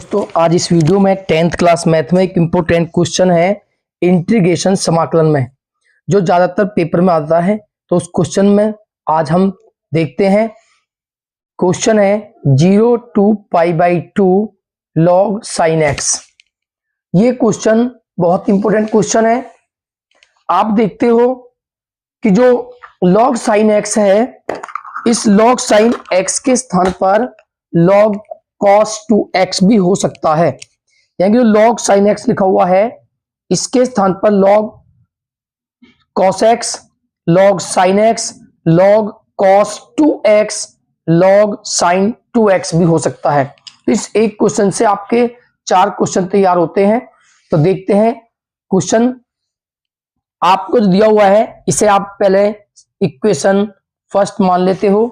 दोस्तों आज इस वीडियो में 10th क्लास मैथ में एक इम्पोर्टेंट क्वेश्चन है इंटीग्रेशन समाकलन में, जो ज्यादातर पेपर में आता है। तो उस क्वेश्चन में आज हम देखते हैं। क्वेश्चन है 0 to π/2 log sin x। ये क्वेश्चन बहुत इंपॉर्टेंट क्वेश्चन है। आप देखते हो कि जो log sin x है, इस log sin x के स्थान पर log cos 2x भी हो सकता है। यानी जो log sin x लिखा हुआ है, इसके स्थान पर log cos x, log sin x, log cos 2x, log sin 2x भी हो सकता है। तो इस एक क्वेश्चन से आपके 4 क्वेश्चन तैयार होते हैं। तो देखते हैं क्वेश्चन आपको जो दिया हुआ है, इसे आप पहले इक्वेशन फर्स्ट मान लेते हो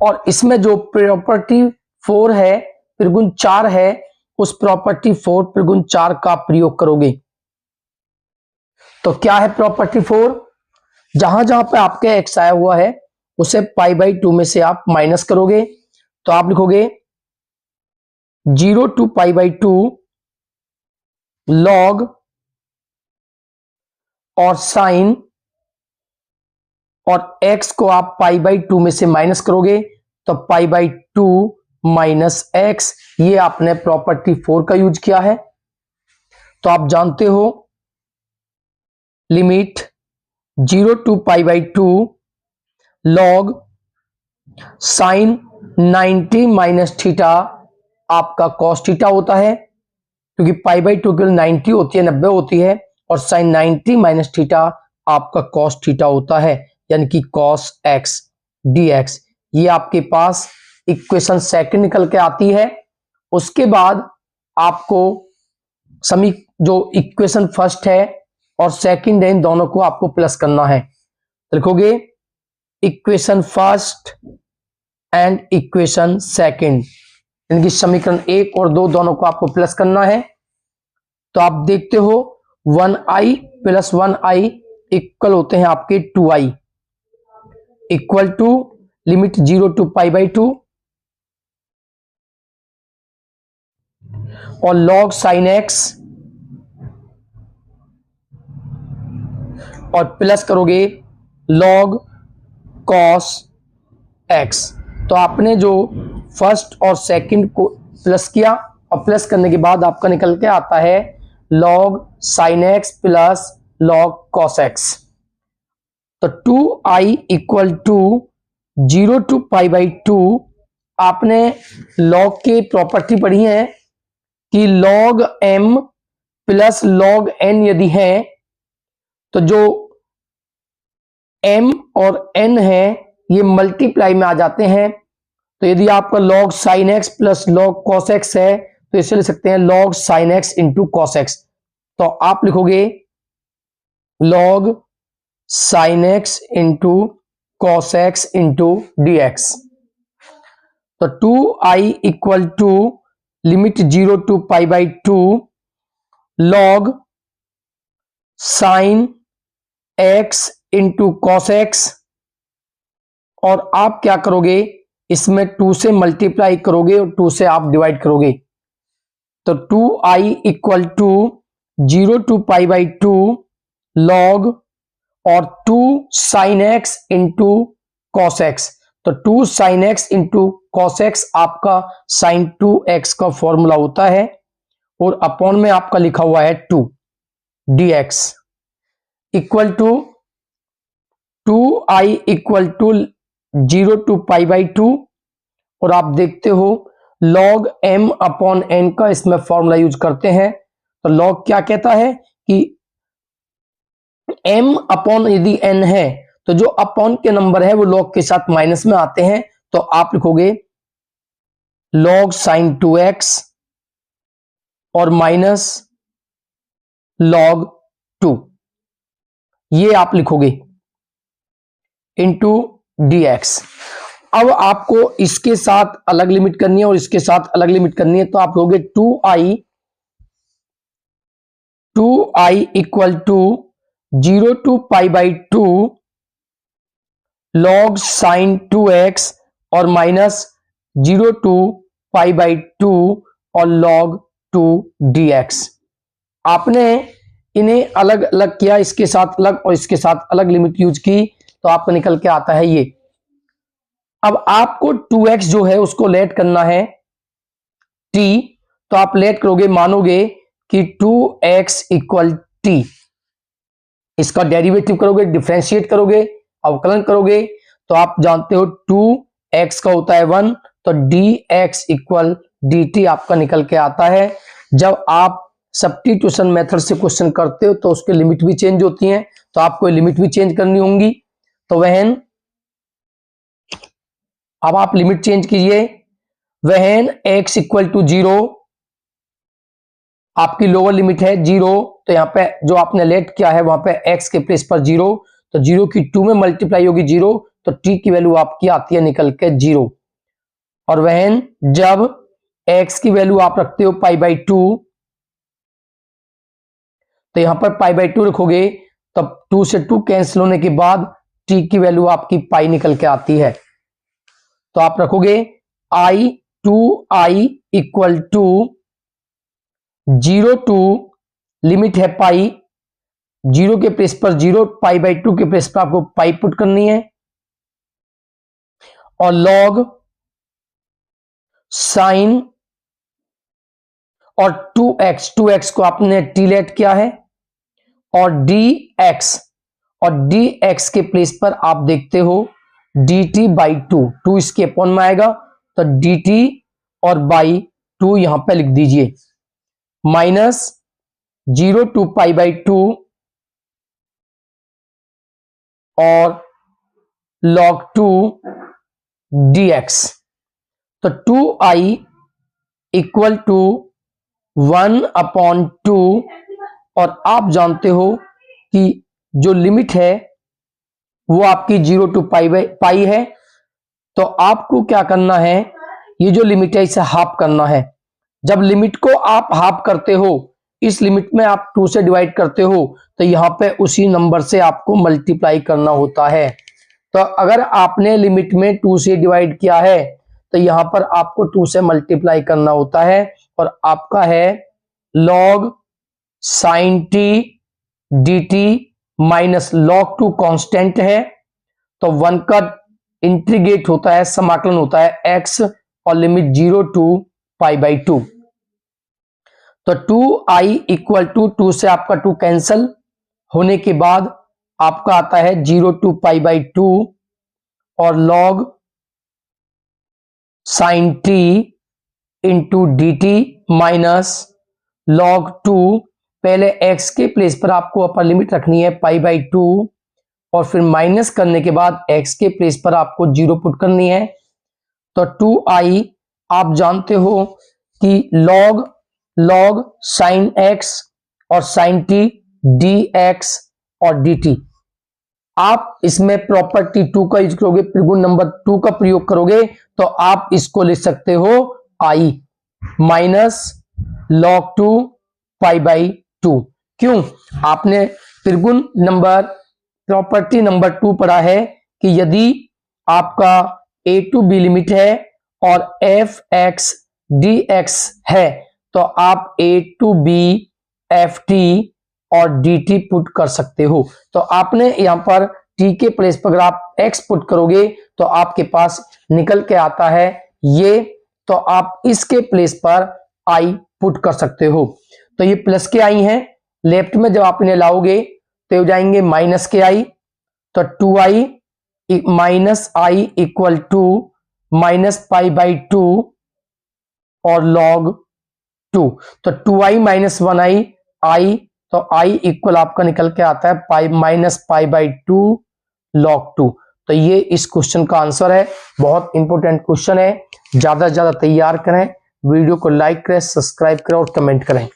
और इसमें जो प्रॉपर्टी 4 है त्रिगुण 4 है, उस प्रॉपर्टी 4 त्रिगुण 4 का प्रयोग करोगे। तो क्या है प्रॉपर्टी 4? जहां जहां पे आपके x आया हुआ है उसे π/2 में से आप माइनस करोगे। तो आप लिखोगे 0 to π/2 log और साइन और x को आप π/2 में से माइनस करोगे तो π/2 माइनस x। ये आपने प्रॉपर्टी 4 का यूज किया है। तो आप जानते हो limit 0 to π/2 log sine 90 minus theta आपका कॉस थीटा होता है, क्योंकि π/2 के 90 होती है, 90 होती है, और साइन 90 माइनस थीटा आपका कॉस थीटा होता है, यानी कि कॉस x dx। ये आपके पास इक्वेशन सेकंड निकल के आती है। उसके बाद आपको जो इक्वेशन फर्स्ट है और सेकंड है, इन दोनों को आपको प्लस करना है। तो लिखोगे equation first and equation second, इनकी समीकरण 1 और 2 दोनों को आपको प्लस करना है। तो आप देखते हो 1i + 1i इक्वल होते हैं आपके 2i, equal to limit 0 to π/2 और log sin x और प्लस करोगे log cos x। तो आपने जो फर्स्ट और सेकंड को प्लस किया और प्लस करने के बाद आपका निकल के आता है log sin x plus log cos x। तो 2i इक्वल टू 0 to π/2। आपने log की प्रॉपर्टी पढ़ी है कि log m plus log n यदि है तो जो m और n है ये मल्टीप्लाई में आ जाते हैं। तो यदि आपका log sin x plus log cos x है तो इसे लिख सकते हैं log sin x into cos x। तो आप लिखोगे log sin x into cos x into dx। तो 2i equal to limit 0 to π/2 log sin x into cos x, और आप क्या करोगे, इसमें 2 से मल्टीप्लाई करोगे और 2 से आप डिवाइड करोगे। तो 2i equal to 0 to π/2 log और 2 sin x into cos x। तो 2 sin x into cos x आपका sin 2x का फॉर्मूला होता है, और अपॉन में आपका लिखा हुआ है 2 dx equal to 2i equal to 0 to π/2। और आप देखते हो log m अपॉन n का इसमें फॉर्मूला यूज करते हैं। तो log क्या कहता है कि m अपॉन यदि n है तो जो अपॉन के नंबर है वो log के साथ माइनस में आते हैं। तो आप लिखोगे log sin 2x और माइनस log 2, ये आप लिखोगे इंटू dx। अब आपको इसके साथ अलग लिमिट करनी है और इसके साथ अलग लिमिट करनी है। तो आप लोगे 2i equal to 0 to π/2 log sin 2x और माइनस 0 to π/2 और log 2 dx। आपने इन्हें अलग अलग किया, इसके साथ अलग और इसके साथ अलग लिमिट यूज की, तो आपको निकल के आता है ये। अब आपको 2x जो है उसको लेट करना है t, तो आप लेट करोगे, मानोगे कि 2x इक्वल t, इसका डेरिवेटिव करोगे, डिफरेंशिएट करोगे, अवकलन करोगे, तो आप जानते हो 2x का होता है 1, तो dx इक्वल dt आपका निकल के आता है। जब आप सब्स्टिट्यूशन मेथड से क्वेश्चन करते हो तो उसके लिमिट भी चेंज होती हैं, तो आपको लिमिट भी चेंज करनी होंगी। तो वहन, अब आप लिमिट चेंज कीजिए, वहन x इक्वल टू 0, आपकी लोअर लिमिट है 0, तो यहां पे जो आपने लेट किया है वहां पे x के प्लेस पर 0, तो 0 की 2 में मल्टीप्लाई होगी 0, तो t की वैल्यू आपकी आती है निकल के 0। और वहन जब x की वैल्यू आप रखते हो π/2, तो यहां पर π/2 रखोगे, तब 2 से 2 कैंसिल होने के बाद t की वैल्यू आपकी पाई निकल के आती है। तो आप रखोगे i equal to 0 to limit है पाई, 0 के प्लेस पर 0, π/2 के प्लेस पर आपको पाई पुट करनी है, और लॉग साइन और 2x को आपने t लेट किया है, और dx के प्लेस पर आप देखते हो dt/2, 2 इसके अपॉन में आएगा, तो dt और बाई 2 यहां पे लिख दीजिए, माइनस 0 टू π/2 और log 2 dx। तो 2i इक्वल टू 1/2, और आप जानते हो कि जो लिमिट है वो आपकी 0 टू पाई है, तो आपको क्या करना है, ये जो लिमिट है इसे हाफ करना है। जब लिमिट को आप हाफ करते हो, इस लिमिट में आप 2 से डिवाइड करते हो, तो यहां पे उसी नंबर से आपको मल्टीप्लाई करना होता है। तो अगर आपने लिमिट में 2 से डिवाइड किया है, तो यहां पर आपको 2 से मल्टीप्लाई करना होता है, और आपका है log sin t dt minus log 2 constant है, तो 1 का इंटीग्रेट होता है, समाकलन होता है x, और लिमिट 0 टू π/2, तो 2i इक्वल टू 2 से आपका 2 कैंसल होने के बाद आपका आता है 0 टू π/2, और log sin t into dt minus log 2, पहले x के प्लेस पर आपको अपर लिमिट रखनी है π/2, और फिर माइनस करने के बाद x के प्लेस पर आपको 0 पुट करनी है, तो 2i आप जानते हो कि log sin x और sin t dx और dt। आप इसमें प्रॉपर्टी 2 का यूज करोगे, त्रिगुण नंबर 2 का प्रयोग करोगे, तो आप इसको लिख सकते हो i माइनस log 2 π/2। क्यों? आपने त्रिगुण नंबर प्रॉपर्टी नंबर 2 पढ़ा है कि यदि आपका a टू b लिमिट है और f(x) dx है, तो आप a टू b ft और dt पुट कर सकते हो। तो आपने यहां पर t के प्लेस पर अगर आप x पुट करोगे तो आपके पास निकल के आता है ये, तो आप इसके प्लेस पर i पुट कर सकते हो। तो ये प्लस के आई हैं, लेफ्ट में जब आप इन्हें लाओगे तो हो जाएंगे माइनस के आई, तो 2i minus i equal to minus π/2 और log 2, तो 2i माइनस 1i i, तो i इक्वल आपका निकल के आता है पाई माइनस π/2 log 2। तो ये इस क्वेश्चन का आंसर है। बहुत इंपॉर्टेंट क्वेश्चन है, ज्यादा से ज्यादा तैयार करें, वीडियो को लाइक करें, सब्सक्राइब करें और कमेंट करें।